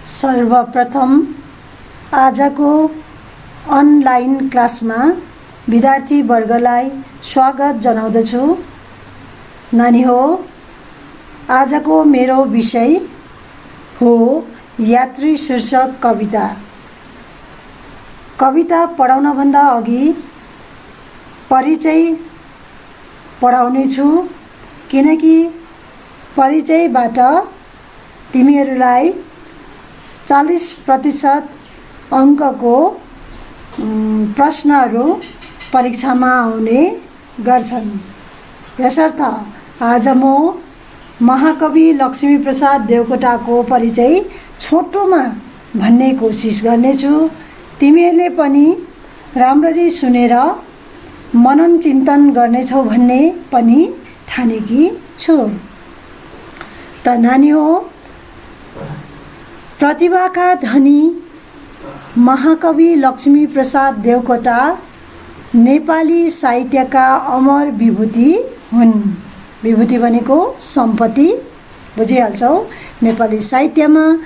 सर्वप्रथम आजको अनलाइन क्लासमा विद्यार्थी वर्गलाई स्वागत जनाउँदछु। नानी हो, आजको मेरो विषय हो यात्री शीर्षक कविता। कविता पढाउन भन्दा अघि परिचय पढाउने छु, किनकि परिचयबाट तिमीहरूलाई 40% अङ्कको प्रश्नहरू परीक्षामा आउने गर्छन्। यसर्थ आज म महाकवि लक्ष्मीप्रसाद देवकोटाको परिचय छोटोमा भन्ने कोसिस गर्नेछु। तिमीहरूले पनि राम्ररी सुनेर मनन चिन्तन गर्नेछौ भन्ने पनि ठानेकी छु। त नानी हो, प्रतिभाका धनी महाकवि लक्ष्मीप्रसाद देवकोटा नेपाली साहित्यका अमर विभूति हुन्। विभूति भनेको सम्पत्ति, बुझिहाल्छौ। नेपाली साहित्यमा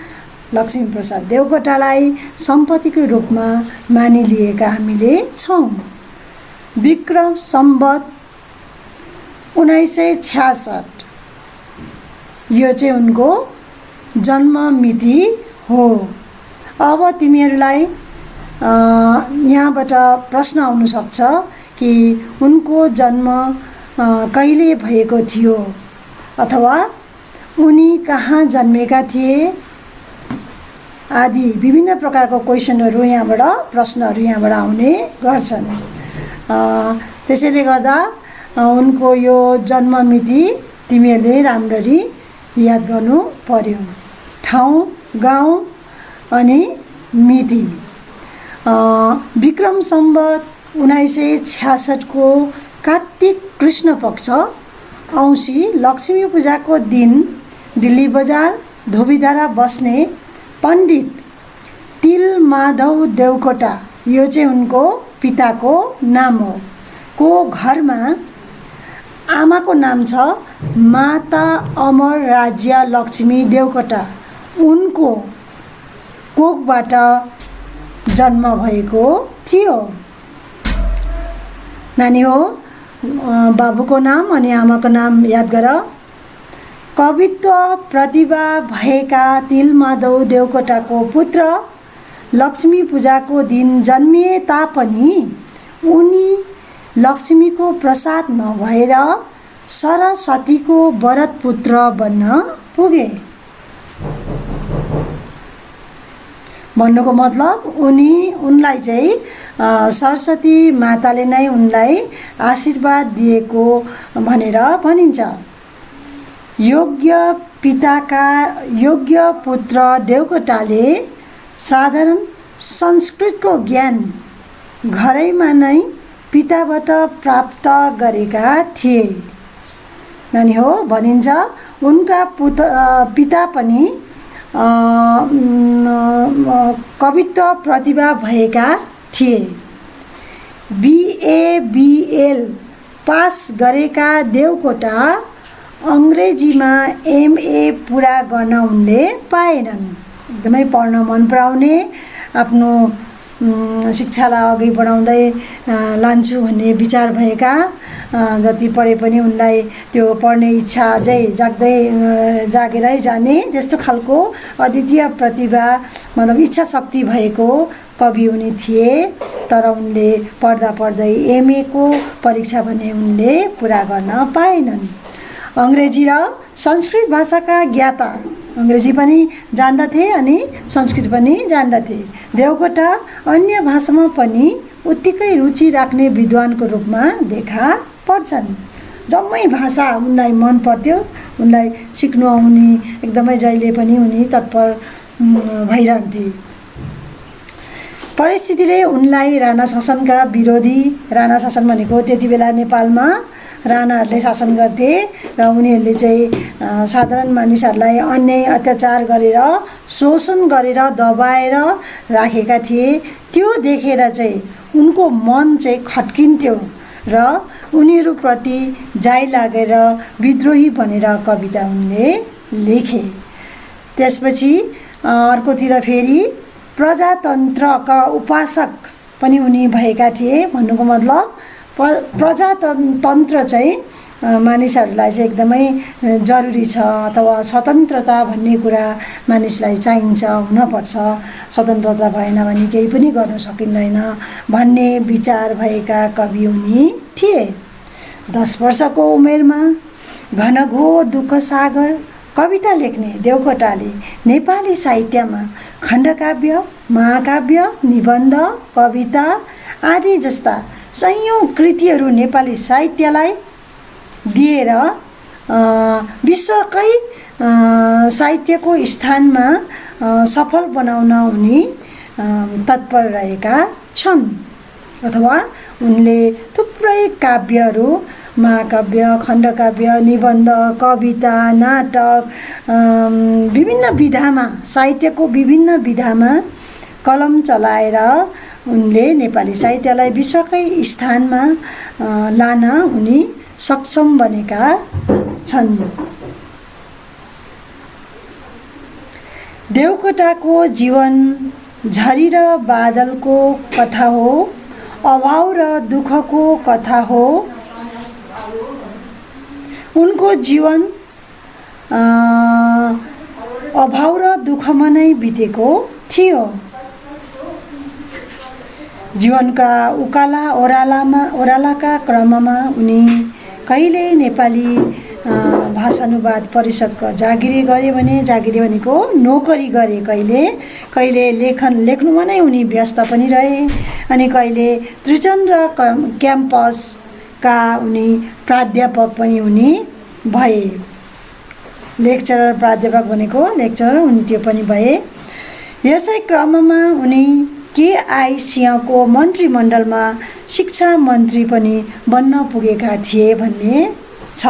लक्ष्मीप्रसाद देवकोटालाई सम्पत्तिको रूपमा मानिलिएका हामीले छौँ। विक्रम सम्वत 1966 यो चाहिँ उनको जन्म मिति हो। अब तिमीहरूलाई यहाँबाट प्रश्न आउन सक्छ कि उनको जन्म कहिले भएको थियो अथवा उनी कहाँ जन्मेका थिए आदि विभिन्न प्रकारको क्वेसनहरू यहाँबाट प्रश्नहरू यहाँबाट आउने गर्छन्। त्यसैले गर्दा उनको यो जन्म मिति तिमीहरूले राम्ररी याद गर्नु पर्यो। ठाउँ, गाउँ अनि मिति। विक्रम सम्वत 1966 को कार्तिक कृष्ण पक्ष औँसी लक्ष्मी पूजाको दिन दिल्ली बजार धोबीधारा बस्ने पण्डित तिलमाधव देवकोटा, यो चाहिँ उनको पिताको नाम हो, को घरमा आमाको नाम छ माता अमर राज्य लक्ष्मी देवकोटा, उनको कोखबाट जन्म भएको थियो। नानी हो, बाबुको नाम अनि आमाको नाम याद गर। कवित्व प्रतिभा भएका तिलमाधव देवकोटाको पुत्र लक्ष्मी पूजाको दिन जन्मिए तापनि उनी लक्ष्मीको प्रसाद नभएर सरस्वतीको वरद पुत्र बन्न पुगे। भन्नुको मतलब उनलाई चाहिँ सरस्वती माताले नै उनलाई आशीर्वाद दिएको भनेर भनिन्छ। योग्य पुत्र देवकोटाले साधारण संस्कृतको ज्ञान घरैमा नै पिताबाट प्राप्त गरेका थिए। नानी हो, भनिन्छ उनका पिता पनि कवित्व प्रतिभा भएका थिए। BA-BL पास गरेका देवकोटा अङ्ग्रेजीमा MA पुरा गर्न उनले पाएनन्। एकदमै पढ्न मन पराउने, आफ्नो शिक्षालाई अघि बढाउँदै लान्छु भन्ने विचार भएका, जति पढे पनि उनलाई त्यो पढ्ने इच्छा अझै जागेरै जाने त्यस्तो खालको अद्वितीय प्रतिभा, मतलब इच्छा शक्ति भएको कवि उनी थिए। तर उनले पढ्दा पढ्दै MA को परीक्षा भने उनले पुरा गर्न पाएनन्। अङ्ग्रेजी र संस्कृत भाषाका ज्ञाता, अङ्ग्रेजी पनि जान्दथे अनि संस्कृत पनि जान्दथे। देवकोटा अन्य भाषामा पनि उत्तिकै रुचि राख्ने विद्वानको रूपमा देखा पर्छन्। जम्मै भाषा उनलाई मन पर्थ्यो, उनलाई सिक्नु आउने, एकदमै जहिले पनि उनी तत्पर भइरहन्थे। परिस्थितिले उनलाई राणा शासनका विरोधी, राणा शासन भनेको त्यति बेला नेपालमा राणाहरूले शासन गर्थे र उनीहरूले चाहिँ साधारण मानिसहरूलाई अन्याय अत्याचार गरेर शोषण गरेर दबाएर राखेका थिए। त्यो देखेर चाहिँ उनको मन चाहिँ खट्किन्थ्यो र उनीहरूप्रति जाई लागेर विद्रोही बनेर कविता उनले लेखे। त्यसपछि अर्कोतिर फेरि प्रजातन्त्रका उपासक पनि उनी भएका थिए। भन्नुको मतलब प्रजातन्त्र चाहिँ मानिसहरूलाई चाहिँ एकदमै जरुरी छ, अथवा स्वतन्त्रता भन्ने कुरा मानिसलाई चाहिन्छ, हुनपर्छ। स्वतन्त्रता भएन भने केही पनि गर्न सकिँदैन भन्ने विचार भएका कवि उनी थिए। 10 वर्षको उमेरमा घनघोर दुःख सागर कविता लेख्ने देवकोटाले नेपाली साहित्यमा खण्डकाव्य, महाकाव्य, निबन्ध, कविता आदि जस्ता सयौं कृतिहरू नेपाली साहित्यलाई दिएर विश्वकै साहित्यको स्थानमा सफल बनाउन उनी तत्पर रहेका छन्। अथवा उनले थुप्रै काव्यहरू, महाकाव्य, खण्डकाव्य, निबन्ध, कविता, नाटक, विभिन्न विधामा, साहित्यको विभिन्न विधामा कलम चलाएर उनले नेपाली साहित्यलाई विश्वकै स्थानमा लान उनी सक्षम बनेका छन्। देवकोटाको जीवन झरी र बादलको कथा हो, अभाव र दुःखको कथा हो। उनको जीवन अभाव र दुःखमा नै बितेको थियो। जीवनका उकाला ओह्रालाका क्रममा उनी कहिले नेपाली भाषानुवाद परिषदको जागिरी गरे भने, जागिरी भनेको नोकरी गरे, कहिले लेख्नुमा नै उनी व्यस्त पनि रहे, अनि कहिले त्रिचन्द्र क्याम्पसका उनी प्राध्यापक पनि उनी भए। लेक्चरर, प्राध्यापक भनेको लेक्चरर, उनी त्यो पनि भए। यसै क्रममा उनी केआई सिंहको मन्त्रीमण्डलमा शिक्षा मन्त्री पनि बन्न पुगेका थिए भन्ने छ।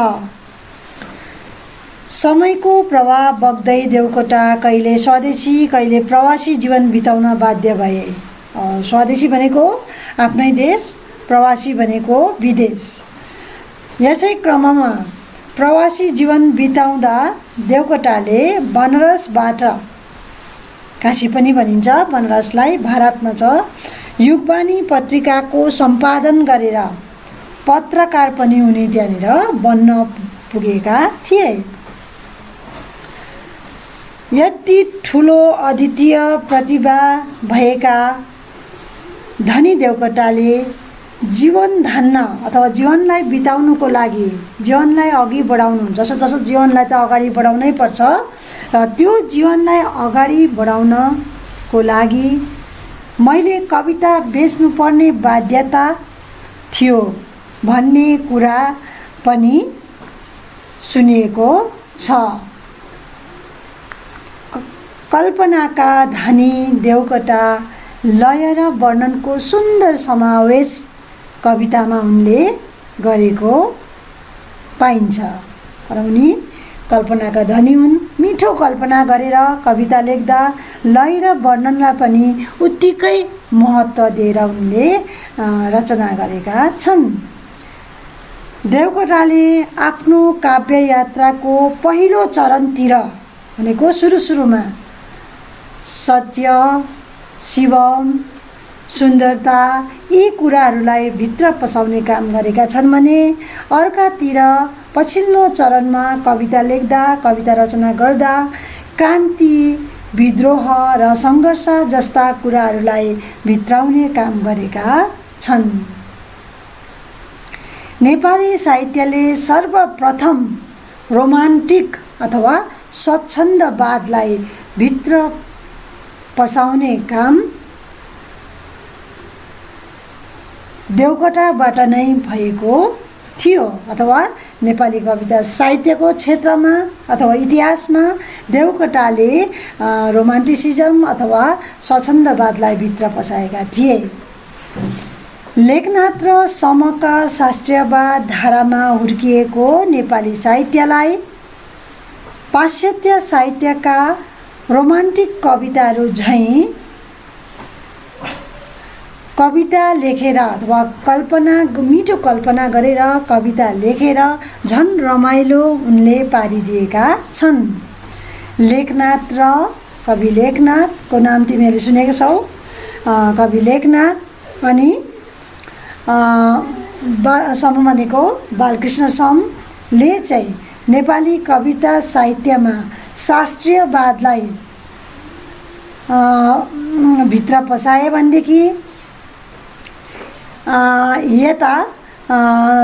समयको प्रभाव बग्दै देवकोटा कहिले स्वदेशी कहिले प्रवासी जीवन बिताउन बाध्य भए। स्वदेशी भनेको आफ्नै देश, प्रवासी भनेको विदेश। यसै क्रममा प्रवासी जीवन बिताउँदा देवकोटाले बनारसबाट, काशी पनि भनिन्छ बनारसलाई, भारतमा छ, युगवाणी पत्रिकाको सम्पादन गरेर पत्रकार पनि उनी त्यहाँनिर बन्न पुगेका थिए। यति ठुलो अद्वितीय प्रतिभा भएका धनी देवकोटाले जीवन धान्न अथवा जीवनलाई बिताउनुको लागि, जीवनलाई अघि बढाउनु, जसो जीवनलाई त अगाडि बढाउनै पर्छ, र त्यो जीवनलाई अगाडि बढाउनको लागि मैले कविता बेच्नुपर्ने बाध्यता थियो भन्ने कुरा पनि सुनिएको छ। कल्पनाका धनी देवकोटा लय र वर्णनको सुन्दर समावेश कवितामा उनले गरेको पाइन्छ। र उनी कल्पनाका धनी हुन्। मिठो कल्पना गरेर कविता लेख्दा लय र वर्णनलाई पनि उत्तिकै महत्त्व दिएर उनले रचना गरेका छन्। देवकोटाले आफ्नो काव्य यात्राको पहिलो चरणतिर भनेको सुरुमा सत्य, शिवम, सुन्दरता यी कुराहरूलाई भित्र पसाउने काम गरेका छन् भने अर्कातिर पछिल्लो चरणमा कविता लेख्दा, कविता रचना गर्दा क्रान्ति, विद्रोह र सङ्घर्ष जस्ता कुराहरूलाई भित्राउने काम गरेका छन्। नेपाली साहित्यले सर्वप्रथम रोमान्टिक अथवा स्वच्छन्दवादलाई भित्र पसाउने काम देवकोटाबाट नै भएको थियो। अथवा नेपाली कविता साहित्यको क्षेत्रमा अथवा इतिहासमा देवकोटाले रोमान्टिसिजम अथवा स्वच्छन्दवादलाई भित्र पसाएका थिए। लेखनाथ र समका शास्त्रीयवाद धारामा हुर्किएको नेपाली साहित्यलाई पाश्चात्य साहित्यका रोमान्टिक कविताहरू झैँ कविता लेखेर अथवा मिठो कल्पना गरेर कविता लेखेर झन् रमाइलो उनले पारिदिएका छन्। लेखनाथ र कवि लेखनाथको नाम तिमीहरूले सुनेको छौ। कवि लेखनाथ अनि सम भनेको बालकृष्ण समले चाहिँ नेपाली कविता साहित्यमा शास्त्रीयवादलाई भित्र पसाए भनेदेखि यता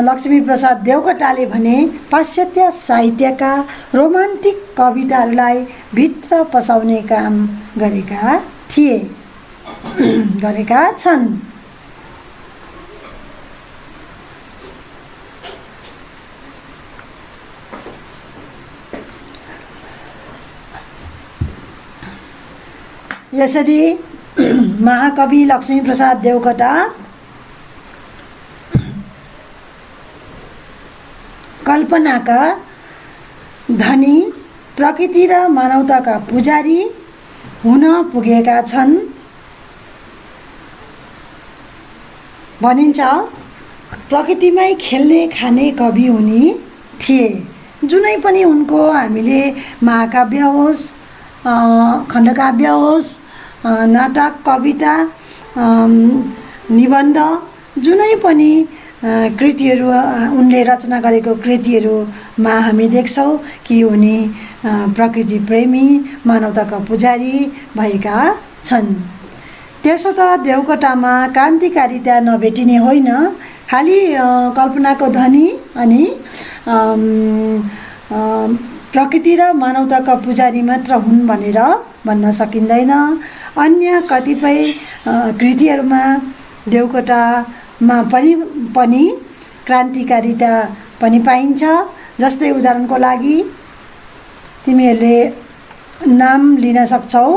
लक्ष्मीप्रसाद देवकोटाले भने पाश्चात्य साहित्यका रोमान्टिक कविताहरूलाई भित्र पसाउने काम गरेका थिए, गरेका छन्। यसरी महाकवि लक्ष्मीप्रसाद देवकोटा कल्पनाका धनी, प्रकृति र मानवताका पुजारी हुन पुगेका छन्। भनिन्छ प्रकृतिमै खेल्ने खाने कवि उनी थिए। जुनै पनि उनको हामीले महाकाव्य होस्, खण्डकाव्य होस्, नाटक, कविता, निबन्ध, जुनै पनि कृतिहरू उनले रचना गरेको कृतिहरूमा हामी देख्छौँ कि उनी प्रकृति प्रेमी, मानवताका पुजारी भएका छन्। त्यसो त देवकोटामा क्रान्तिकारिता नभेटिने होइन, खालि कल्पनाको धनी अनि प्रकृति र मानवताका पुजारी मात्र हुन् भनेर भन्न सकिँदैन। अन्य कतिपय कृतिहरूमा देवकोटामा पनि क्रान्तिकारिता पनि पाइन्छ। जस्तै उदाहरणको लागि तिमीहरूले नाम लिन सक्छौ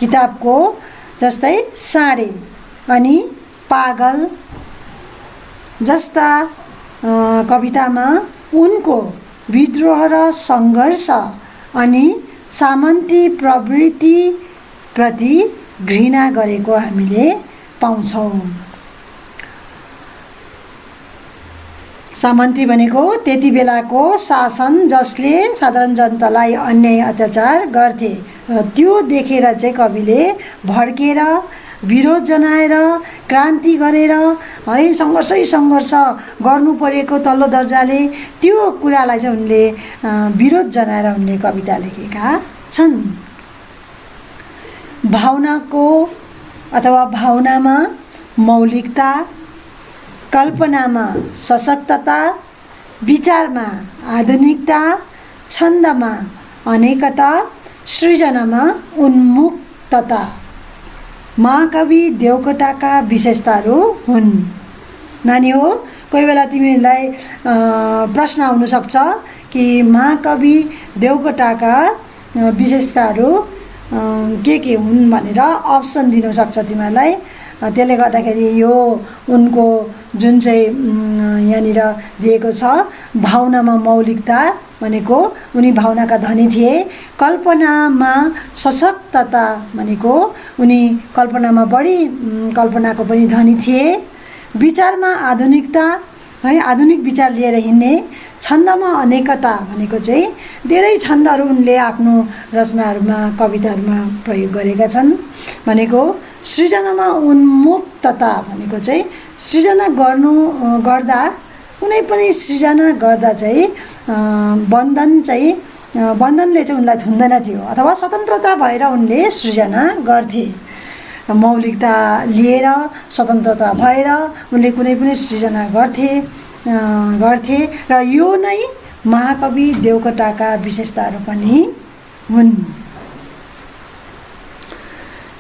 किताबको, जस्तै साँडे अनि पागल जस्ता कवितामा उनको विद्रोह र सङ्घर्ष अनि सामन्ती प्रवृत्तिप्रति घृणा गरेको हामीले पाउँछौँ। सामन्ती भनेको त्यति बेलाको शासन जसले साधारण जनतालाई अन्याय अत्याचार गर्थे। त्यो देखेर चाहिँ कविले भड्केर विरोध जनाएर क्रान्ति गरेर है सङ्घर्ष गर्नु परेको तल्लो दर्जाले त्यो कुरालाई चाहिँ उनले विरोध जनाएर उनले कविता लेखेका छन्। भावनाको अथवा भावनामा मौलिकता, कल्पनामा सशक्तता, विचारमा आधुनिकता, छन्दमा अनेकता, सृजनामा उन्मुक्तता महाकवि देवकोटाका विशेषताहरू हुन्। नानी हो, कोही बेला तिमीलाई प्रश्न आउन सक्छ कि महाकवि देवकोटाका विशेषताहरू के हुन् भनेर अप्सन दिन सक्छ तिमीहरूलाई। त्यसले गर्दाखेरि यो उनको जुन चाहिँ यहाँनिर दिएको छ, भावनामा मौलिकता भनेको उनी भावनाका धनी थिए। कल्पनामा सशक्तता भनेको उनी कल्पनामा बढी कल्पनाको पनि धनी थिए। विचारमा आधुनिकता है, आधुनिक विचार लिएर हिँड्ने। छन्दमा अनेकता भनेको चाहिँ धेरै छन्दहरू उनले आफ्नो रचनाहरूमा, कविताहरूमा प्रयोग गरेका छन्। भनेको सृजनामा उन्मुक्तता भनेको चाहिँ सृजना गर्दा कुनै पनि सृजना गर्दा चाहिँ बन्धनले चाहिँ उनलाई थुन्दैन थियो, अथवा स्वतन्त्रता भएर उनले सृजना गर्थे। मौलिकता लिएर स्वतन्त्रता भएर उनले कुनै पनि सृजना गर्थे र यो नै महाकवि देवकोटाका विशेषताहरू पनि हुन्।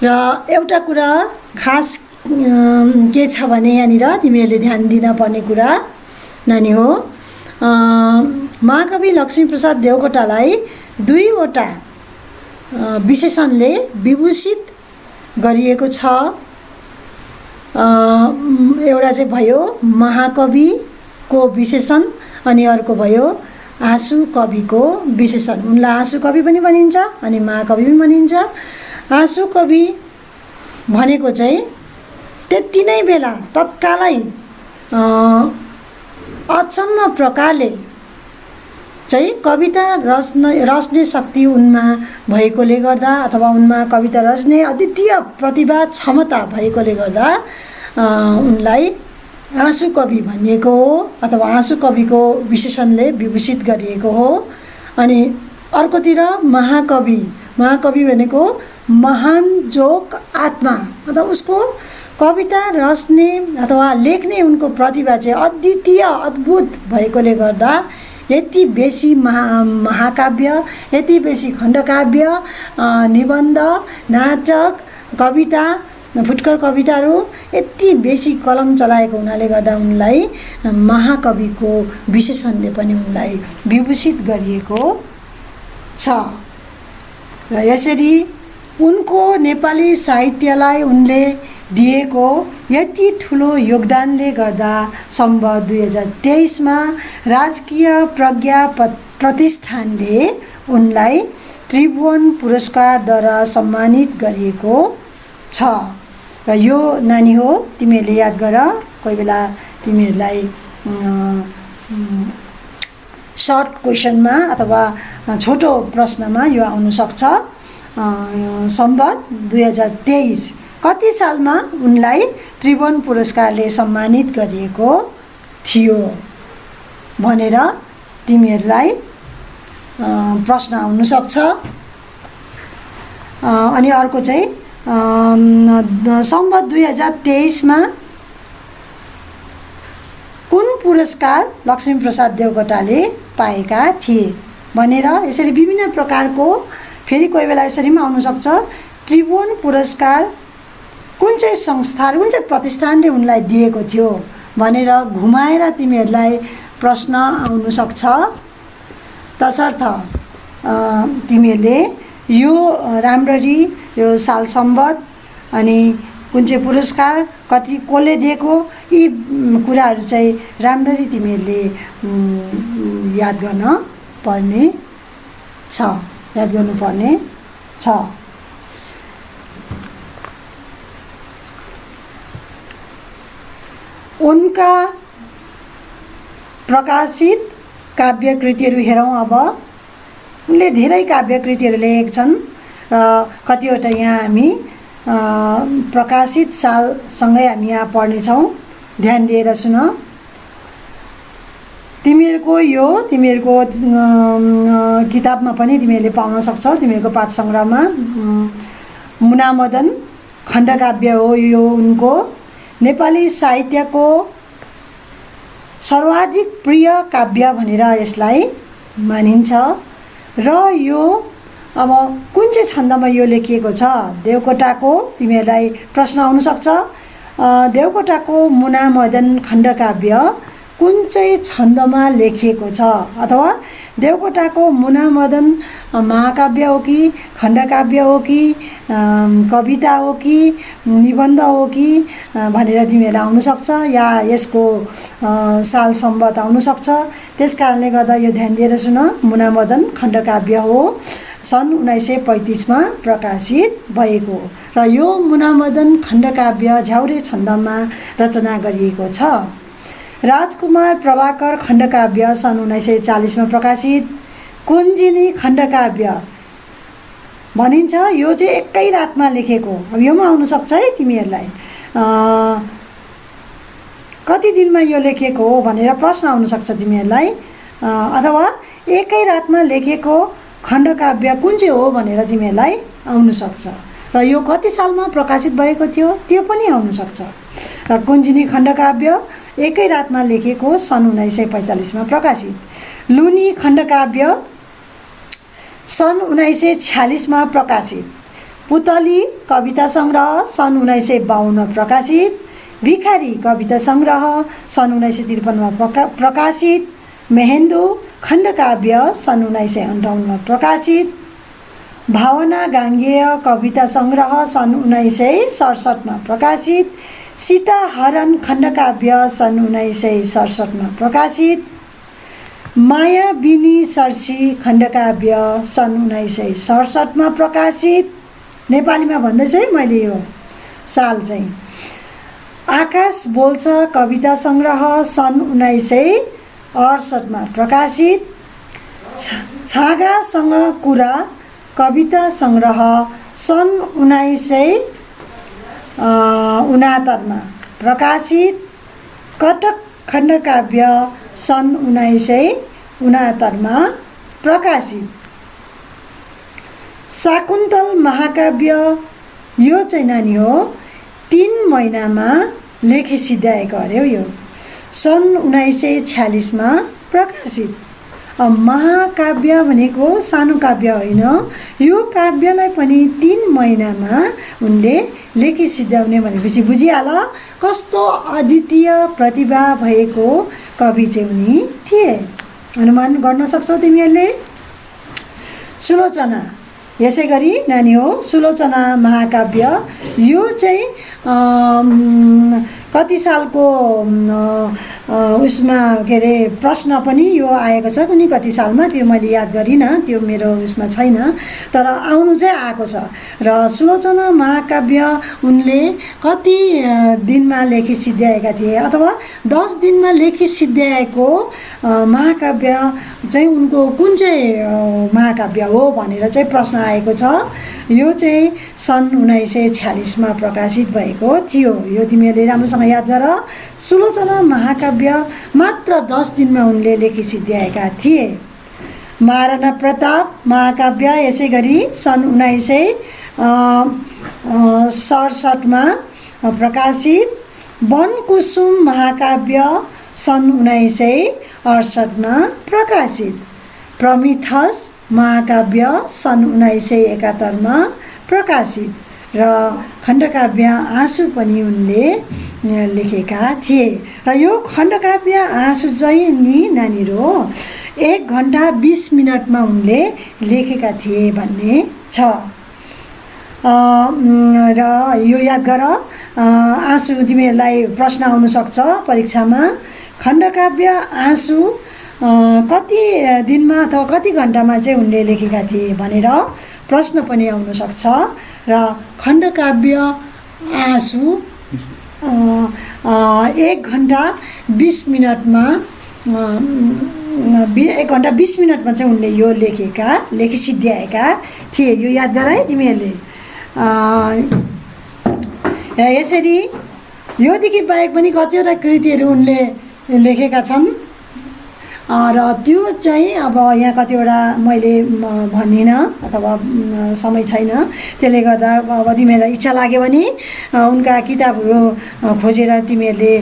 र एउटा कुरा खास के छ भने यहाँनिर तिमीहरूले ध्यान दिन पर्ने कुरा नानी हो, महाकवि लक्ष्मीप्रसाद देवकोटालाई दुईवटा विशेषणले विभूषित गरिएको छ। एउटा चाहिँ भयो महाकविको विशेषण अनि अर्को भयो आँसु कविको विशेषण। उनलाई आँसु कवि पनि भनिन्छ अनि महाकवि पनि भनिन्छ। आँसु कवि भनेको चाहिँ त्यति नै बेला तत्कालै अचम्म प्रकारले चाहिँ कविता रच्ने शक्ति उनमा भएकोले गर्दा अथवा उनमा कविता रच्ने अद्वितीय प्रतिभा क्षमता भएकोले गर्दा उनलाई आँसु कवि भनिएको हो अथवा आँसु कविको विशेषणले विभूषित गरिएको हो। अनि अर्कोतिर महाकवि भनेको महान जोक आत्मा, मतलब उसको कविता रच्ने अथवा लेख्ने उनको प्रतिभा चाहिँ अद्वितीय अद्भुत भएकोले गर्दा यति बेसी महाकाव्य, यति बेसी खण्डकाव्य, निबन्ध, नाटक, कविता, फुटकर कविताहरू यति बेसी कलम चलाएको हुनाले गर्दा उनलाई महाकविको विशेषणले पनि उनलाई विभूषित गरिएको छ। र यसरी उनको नेपाली साहित्यलाई उनले दिएको यति ठुलो योगदानले गर्दा सम्वत 2023 राजकीय प्रज्ञा प्रतिष्ठानले उनलाई त्रिभुवन पुरस्कारद्वारा सम्मानित गरिएको छ। र यो नानी हो, तिमीहरूले याद गर, कोही बेला तिमीहरूलाई सर्ट क्वेसनमा अथवा छोटो प्रश्नमा यो आउन सक्छ। सम्वत 2023 कति सालमा उनलाई त्रिभुवन पुरस्कारले सम्मानित गरिएको थियो भनेर तिमीहरूलाई प्रश्न आउन सक्छ। अनि अर्को चाहिँ सम्वत 2023 कुन पुरस्कार लक्ष्मीप्रसाद देवकोटाले पाएका थिए भनेर यसरी विभिन्न प्रकारको, फेरि कोही बेला यसरी पनि आउन सक्छ, त्रिभुवन पुरस्कार कुन चाहिँ संस्था, कुन चाहिँ प्रतिष्ठानले उनलाई दिएको थियो भनेर घुमाएर तिमीहरूलाई प्रश्न आउन सक्छ। तसर्थ तिमीहरूले यो राम्ररी यो साल सम्वत अनि कुन चाहिँ पुरस्कार कति कसले दिएको यी कुराहरू चाहिँ राम्ररी तिमीहरूले याद गर्नुपर्ने छ। उनका प्रकाशित काव्य कृतिहरू हेरौँ। अब उनले धेरै काव्य कृतिहरू लेखेका छन् र कतिवटा यहाँ हामी प्रकाशित सालसँगै हामी यहाँ पढ्नेछौँ। ध्यान दिएर सुन। तिमीहरूको किताबमा पनि तिमीहरूले पाउन सक्छौ, तिमीहरूको पाठ सङ्ग्रहमा। मुनामदन खण्डकाव्य हो यो उनको, नेपाली साहित्यको सर्वाधिक प्रिय काव्य भनेर यसलाई मानिन्छ। र यो अब कुन चाहिँ छन्दमा यो लेखिएको छ देवकोटाको, तिमीहरूलाई प्रश्न आउन सक्छ। देवकोटाको मुनामदन खण्डकाव्य कुन चाहिँ छन्दमा लेखिएको छ, अथवा देवकोटाको मुनामदन महाकाव्य हो कि खण्डकाव्य हो कि कविता हो कि निबन्ध हो कि भनेर तिमीहरूलाई आउन सक्छ, या यसको साल सम्वत आउन सक्छ। त्यस कारणले गर्दा यो ध्यान दिएर सुन। मुनामदन खण्डकाव्य हो, सन् 1935 प्रकाशित भएको, र यो मुनामदन खण्डकाव्य झ्याउरे छन्दमा रचना गरिएको छ। राजकुमार प्रभाकर खण्डकाव्य सन् 1940 प्रकाशित। कुञ्जिनी खण्डकाव्य भनिन्छ यो चाहिँ एकै रातमा लेखेको। अब योमा आउन सक्छ है तिमीहरूलाई, कति दिनमा यो लेखेको हो भनेर प्रश्न आउन सक्छ तिमीहरूलाई। अथवा एकै रातमा लेखेको खण्डकाव्य कुन चाहिँ हो भनेर तिमीहरूलाई आउन सक्छ। र यो कति सालमा प्रकाशित भएको थियो त्यो पनि आउन सक्छ। र कुञ्जिनी खण्डकाव्य एकै रातमा लेखेको सन् 1945 प्रकाशित। लुनी खण्डकाव्य सन् 1946 प्रकाशित। पुतली कविता सङ्ग्रह सन् 1952 प्रकाशित। भिखारी कविता सङ्ग्रह सन् 1953 प्रकाशित। मेहेन्दु खण्डकाव्य सन् 1958 प्रकाशित। भावना गाङ्गेय कविता सङ्ग्रह सन् 1967 प्रकाशित। सीताहरण खण्डकाव्य सन् 1967 प्रकाशित। मायाबिनी सर्सी खण्डकाव्य सन् 1967 प्रकाशित। नेपालीमा भन्दैछु है मैले यो साल चाहिँ। आकाश बोल्छ कविता सङ्ग्रह सन् 1968 प्रकाशित। छागासँग कुरा कविता सङ्ग्रह सन् 1969 प्रकाशित, कटक खण्डकाव्य सन् 1969 प्रकाशित, शाकुन्तल महाकाव्य यो चाहिँ नानी हो 3 महिनामा लेखी सिद्ध्याएको अरे यो सन् 1946 प्रकाशित। महाकाव्य भनेको सानो काव्य होइन, यो काव्यलाई पनि 3 महिनामा उनले लेखी सिद्ध्याउने भनेपछि बुझिहाल कस्तो अद्वितीय प्रतिभा भएको कवि चाहिँ उनी थिए। अनुमान गर्न सक्छौ तिमीहरूले। सुलोचना यसै गरी नानी हो सुलोचना महाकाव्य यो चाहिँ कति सालको उसमा के अरे प्रश्न पनि यो आएको छ कुनै कति सालमा, त्यो मैले याद गरिनँ, त्यो मेरो उसमा छैन, तर आउनु चाहिँ आएको छ। र सुलोचना महाकाव्य उनले कति दिनमा लेखी सिद्ध्याएका थिए अथवा 10 दिनमा लेखी सिद्ध्याएको महाकाव्य चाहिँ उनको कुन चाहिँ महाकाव्य हो भनेर चाहिँ प्रश्न आएको छ। यो चाहिँ सन् 1946 प्रकाशित भएको थियो। यो तिमीहरूले राम्रोसँग याद गर। सुलोचना महाकाव्य मात्र 10 दिनमा उनले लेखी सिद्ध्याएका थिए। महाराणा प्रताप महाकाव्य यसै गरी सन् 1967 प्रकाशित। वनकुसुम महाकाव्य सन् 1968 प्रकाशित। प्रमिथस महाकाव्य सन् 1971 प्रकाशित र खण्डकाव्य आँसु पनि उनले लेखेका थिए। र यो खण्डकाव्य आँसु चाहिँ नि नानीहरू 1 घण्टा 20 मिनटमा उनले लेखेका थिए भन्ने छ। र यो याद गर। आँसु तिमीहरूलाई प्रश्न आउन सक्छ परीक्षामा। खण्डकाव्य आँसु कति दिनमा अथवा कति घण्टामा चाहिँ उनले लेखेका थिए भनेर प्रश्न पनि आउन सक्छ। र खण्डकाव्य आँसु 1 घण्टा 20 मिनटमा 1 घण्टा 20 मिनटमा चाहिँ उनले यो लेखी सिद्ध्याएका थिए। यो याद गर है तिमीहरूले। र यसरी योदेखि बाहेक पनि कतिवटा कृतिहरू उनले लेखेका छन् र त्यो चाहिँ अब यहाँ कतिवटा मैले भन्दिनँ अथवा समय छैन, त्यसले गर्दा अब तिमीहरूलाई इच्छा लाग्यो भने उनका किताबहरू खोजेर तिमीहरूले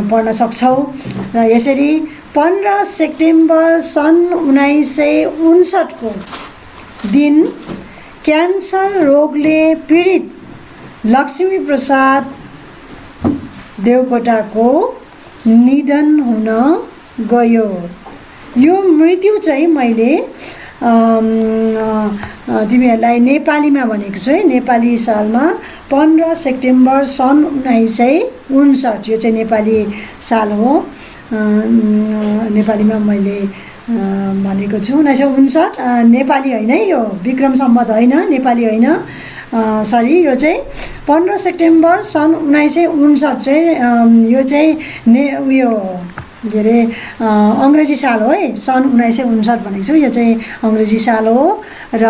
पढ्न सक्छौ। र यसरी 15 सेप्टेम्बर सन् 1959 को दिन क्यान्सर रोगले पीडित लक्ष्मीप्रसाद देवकोटाको निधन हुन गयो। यो मृत्यु चाहिँ मैले तिमीहरूलाई नेपालीमा भनेको छु है। नेपाली सालमा 15 सेप्टेम्बर सन् 1959 यो चाहिँ नेपाली साल हो। नेपालीमा मैले भनेको छु 1959 नेपाली होइन है, यो विक्रम सम्वत होइन, नेपाली होइन, सरी। यो चाहिँ 15 सेप्टेम्बर सन् 1959 चाहिँ यो चाहिँ उयो के अरे अङ्ग्रेजी साल हो है। सन् 1959 भनेको छु, यो चाहिँ अङ्ग्रेजी साल हो। र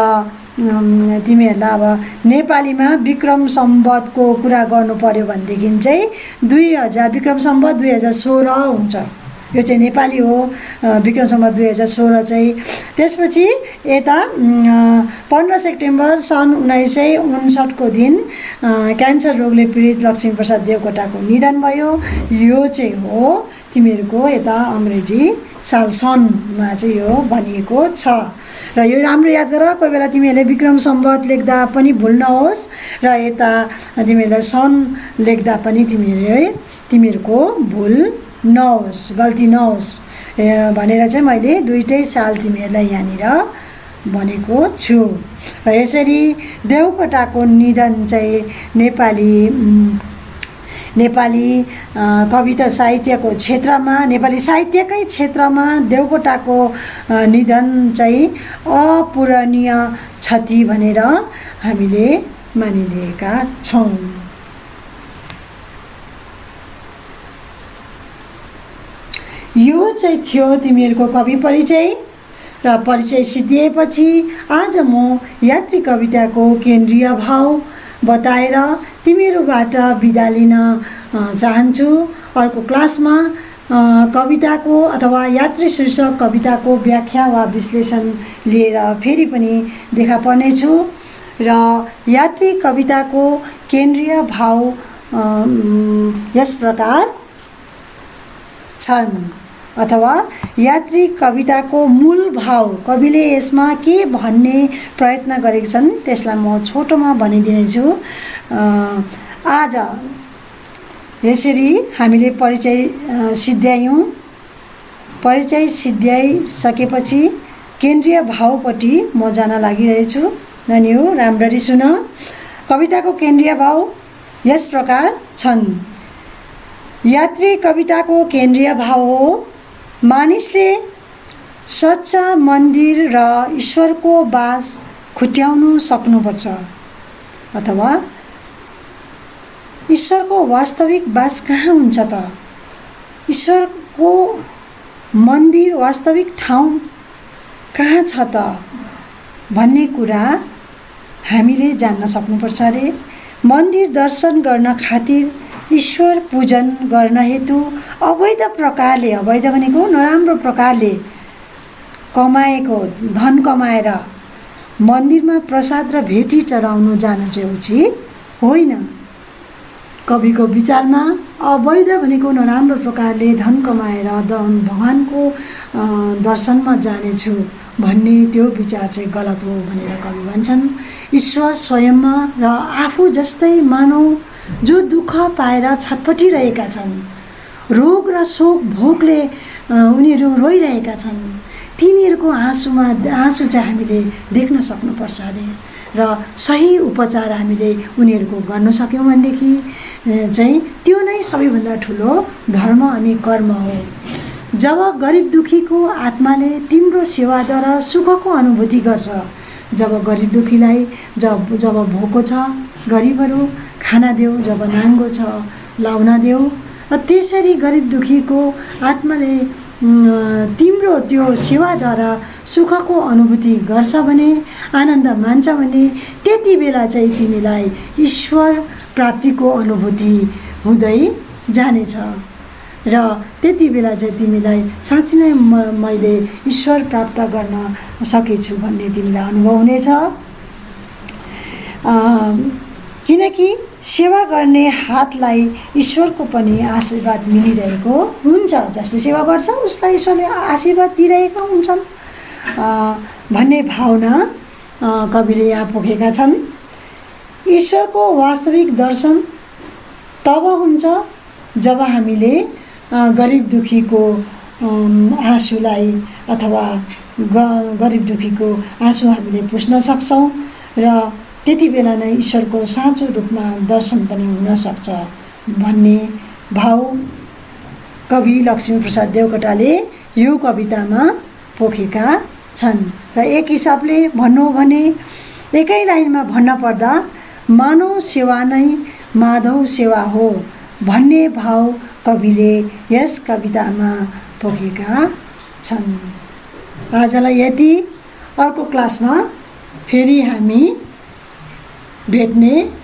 तिमीहरूलाई अब नेपालीमा विक्रम सम्वतको कुरा गर्नु पर्यो भनेदेखि चाहिँ 2000 विक्रम सम्वत 2016 हुन्छ। यो चाहिँ नेपाली हो, विक्रम सम्वत 2016 चाहिँ। त्यसपछि यता 15 सेप्टेम्बर सन् 1959 को दिन क्यान्सर रोगले पीडित लक्ष्मीप्रसाद देवकोटाको निधन भयो। यो चाहिँ हो तिमीहरूको यता अङ्ग्रेजी साल सनमा चाहिँ यो भनिएको छ। र यो राम्रो याद गर। कोही बेला तिमीहरूले विक्रम सम्वत लेख्दा पनि भुल नहोस् र यता तिमीहरूलाई सन लेख्दा पनि तिमीहरूको भुल नहोस्, गल्ती नहोस् भनेर चाहिँ मैले दुईटै साल तिमीहरूलाई यहाँनिर भनेको छु। र यसरी देवकोटाको निधन चाहिँ नेपाली कविता साहित्यको क्षेत्रमा, नेपाली साहित्यकै क्षेत्रमा देवकोटाको निधन चाहिँ अपूरणीय क्षति भनेर हामीले मानिलिएका छौँ। यो चाहिँ थियो तिमीहरूको कवि परिचय। र परिचय सिद्धिएपछि आज म यात्री कविताको केन्द्रीय भाव बताएर तिमीहरूबाट बिदा लिन चाहन्छु। अर्को क्लासमा कविताको अथवा यात्री शीर्षक कविताको व्याख्या वा विश्लेषण लिएर फेरि पनि देखा पर्नेछु। र यात्री कविताको केन्द्रीय भाव यस प्रकार छन्, अथवा यात्री कविताको मूल भाव कविले यसमा के भन्ने प्रयत्न गरेका छन् त्यसलाई म छोटोमा भनिदिनेछु। आज यसरी हामीले परिचय सिद्ध्यायौँ। परिचय सिद्ध्याइसकेपछि केन्द्रीय भावपट्टि म जान लागिरहेछु। नानीहरू राम्ररी सुन। कविताको केन्द्रीय भाव यस प्रकार छन्। यात्री कविताको केन्द्रीय भाव हो मानिसले सच्चा मन्दिर र ईश्वरको बास खुट्याउनु सक्नुपर्छ, अथवा ईश्वरको वास्तविक बास कहाँ हुन्छ त? ईश्वरको मन्दिर वास्तविक ठाउँ कहाँ छ त भन्ने कुरा हामीले जान्न सक्नुपर्छ अरे। मन्दिर दर्शन गर्न खातिर, ईश्वर पूजन गर्न हेतु अवैध प्रकारले, अवैध भनेको नराम्रो प्रकारले कमाएको धन कमाएर मन्दिरमा प्रसाद र भेटी चढाउनु जानु चाहिँ उचित होइन। कविको विचारमा अवैध भनेको नराम्रो प्रकारले धन कमाएर भगवानको दर्शनमा जानेछु भन्ने त्यो विचार चाहिँ गलत हो भनेर कवि भन्छन्। ईश्वर स्वयंमा र आफू जस्तै मानव जो दुःख पाएर छटपटिरहेका छन्, रोग र शोक भोकले उनीहरू रोइरहेका छन्, तिनीहरूको आँसु चाहिँ हामीले देख्न सक्नुपर्छ अरे। र सही उपचार हामीले उनीहरूको गर्न सक्यौँ भनेदेखि चाहिँ त्यो नै सबैभन्दा ठुलो धर्म अनि कर्म हो। जब गरिब दुखीको आत्माले तिम्रो सेवाद्वारा सुखको अनुभूति गर्छ, जब गरिब दुखीलाई जब भोको छ गरिबहरू खाना देऊ, जब नाङ्गो छ लाउन देऊ, र त्यसरी गरिब दुखीको आत्माले तिम्रो त्यो सेवाद्वारा सुखको अनुभूति गर्छ भने, आनन्द मान्छ भने, त्यति बेला चाहिँ तिमीलाई ईश्वर प्राप्तिको अनुभूति हुँदै जानेछ। र त्यति बेला चाहिँ तिमीलाई साँच्चै नै मैले ईश्वर प्राप्त गर्न सकेछु भन्ने तिमीलाई अनुभव हुनेछ। किनकि सेवा गर्ने हातलाई ईश्वरको पनि आशीर्वाद मिलिरहेको हुन्छ। जसले सेवा गर्छ उसलाई ईश्वरले आशीर्वाद दिइरहेका हुन्छन् भन्ने भावना कविले यहाँ पोखेका छन्। ईश्वरको वास्तविक दर्शन तब हुन्छ जब हामीले गरिब दुखीको आँसुलाई अथवा गरिब दुखीको आँसु हामीले पुस्न सक्छौँ र त्यति बेला नै ईश्वरको साँचो रूपमा दर्शन पनि हुन सक्छ भन्ने भाव कवि लक्ष्मीप्रसाद देवकोटाले यो कवितामा पोखेका छन्। र एक हिसाबले भन्नु हो भने, एकै लाइनमा भन्न पर्दा मानव सेवा नै माधव सेवा हो भन्ने भाव कविले यस कवितामा पोखेका छन्। आजलाई यति। अर्को क्लासमा फेरि हामी भेट्ने